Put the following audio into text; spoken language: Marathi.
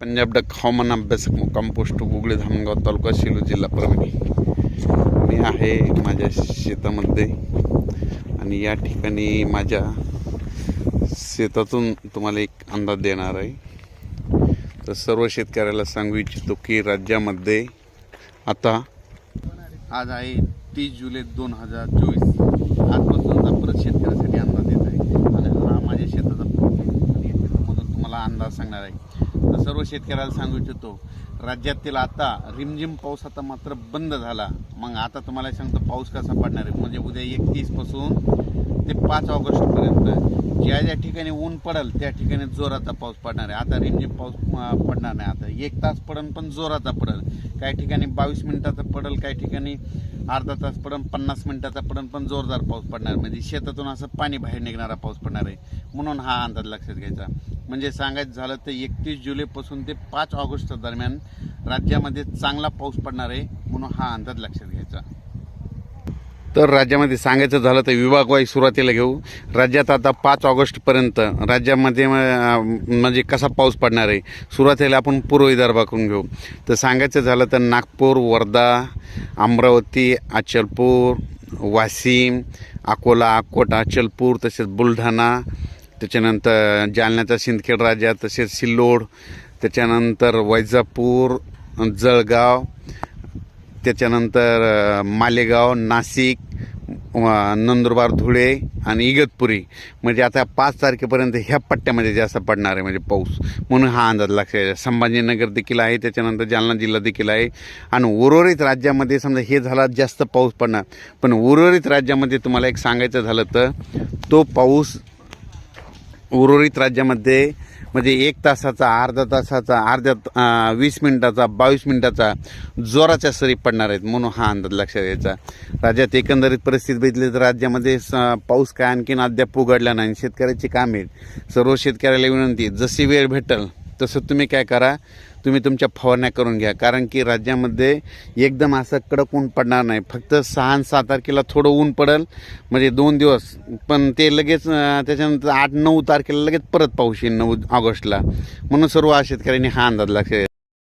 पंजाब डक हवामान अभ्यासक मुक्काम पोस्ट उगळे धामणगाव तालुका सेलू जिल्हा परभणी। मी आहे माझ्या शेतामध्ये आणि या ठिकाणी माझ्या शेतातून तुम्हाला एक अंदाज देणार आहे। तर सर्व शेतकऱ्याला सांगू इच्छितो की राज्यामध्ये आता आज आहे 30 जुलै 2024। आजपासूनचा परत शेतकऱ्यासाठी अंदाज देत आहे आणि हा माझ्या शेताचा मधून तुम्हाला अंदाज सांगणार आहे। तर सर्व शेतकऱ्याला सांगू इच्छितो राज्यातील आता रिमझिम पाऊस आता मात्र बंद झाला। मग आता तुम्हाला सांगतो पाऊस कसा पडणार आहे, म्हणजे उद्या 31 पासून ते 5 ऑगस्ट पर्यंत ज्या ज्या ठिकाणी ऊन पडेल त्या ठिकाणी जोराचा पाऊस पडणार आहे। आता रिमझिम पाऊस पडणार नाही, आता 1 तास पडेल पण जोराचा पडेल, काही ठिकाणी 22 मिनिटाचा पडेल, काही ठिकाणी अर्धा तास पडेल, 50 मिनिटाचा पडेल पण जोरदार पाऊस पडणार, म्हणजे शेतातून असं पाणी बाहेर निघणारा पाऊस पडणार आहे। म्हणून हा अंदाज लक्षात घ्यायचा। म्हणजे सांगायचं झालं तर 31 जुलैपासून ते 5 ऑगस्ट दरम्यान राज्यामध्ये चांगला पाऊस पडणार आहे, म्हणून हा अंदाज लक्षात घ्यायचा। तर राज्यामध्ये सांगायचं झालं तर विभागवाईज सुरुवातीला घेऊ। राज्यात आता 5 ऑगस्टपर्यंत राज्यामध्ये म्हणजे कसा पाऊस पडणार आहे, सुरुवातीला आपण पूर्व विदर्भाकडून घेऊ। तर सांगायचं झालं तर नागपूर, वर्धा, अमरावती, अचलपूर, वाशिम, अकोला, अकोट, अचलपूर, तसेच बुलढाणा, त्याच्यानंतर जालन्याचा सिंदखेड राजा, तसेच सिल्लोड, त्याच्यानंतर वैजापूर, जळगाव, त्याच्यानंतर मालेगाव, नाशिक, नंदुरबार, धुळे आणि इगतपुरी, म्हणजे आता 5 तारखेपर्यंत ह्या पट्ट्यामध्ये जास्त पडणार आहे म्हणजे पाऊस, म्हणून हा अंदाज लक्षात घ्यायचा। संभाजीनगर देखील आहे, त्याच्यानंतर जालना जिल्हा देखील आहे आणि उर्वरित राज्यामध्ये समजा हे झाला जास्त पाऊस पडणार, पण उर्वरित राज्यामध्ये तुम्हाला एक सांगायचं झालं तर तो पाऊस उर्वरित राज्यामध्ये म्हणजे 1 तासाचा, अर्धा तासाचा, 20 मिनिटाचा, 22 मिनिटाचा जोराच्या सरी पडणार आहेत, म्हणून हा अंदाज लक्षात घ्यायचा। राज्यात एकंदरीत परिस्थिती बघितली तर राज्यामध्ये पाऊस काय आणखीन अद्याप उघडला नाही। शेतकऱ्याची कामे सर्व शेतकऱ्याला विनंती, जशी वेळ भेटेल तसं तुम्ही काय करा, तुम्ही तुमच्या फवारण्या करून घ्या, कारण की राज्यामध्ये एकदम असं कडक ऊन पडणार नाही। फक्त 6 आणि 7 तारखेला थोडं ऊन पडेल, म्हणजे 2 दिवस, पण ते लगेच त्याच्यानंतर 8-9 तारखेला लगेच परत पाऊस येईल 9 ऑगस्टला, म्हणून सर्व शेतकऱ्यांनी हा अंदाज लक्षात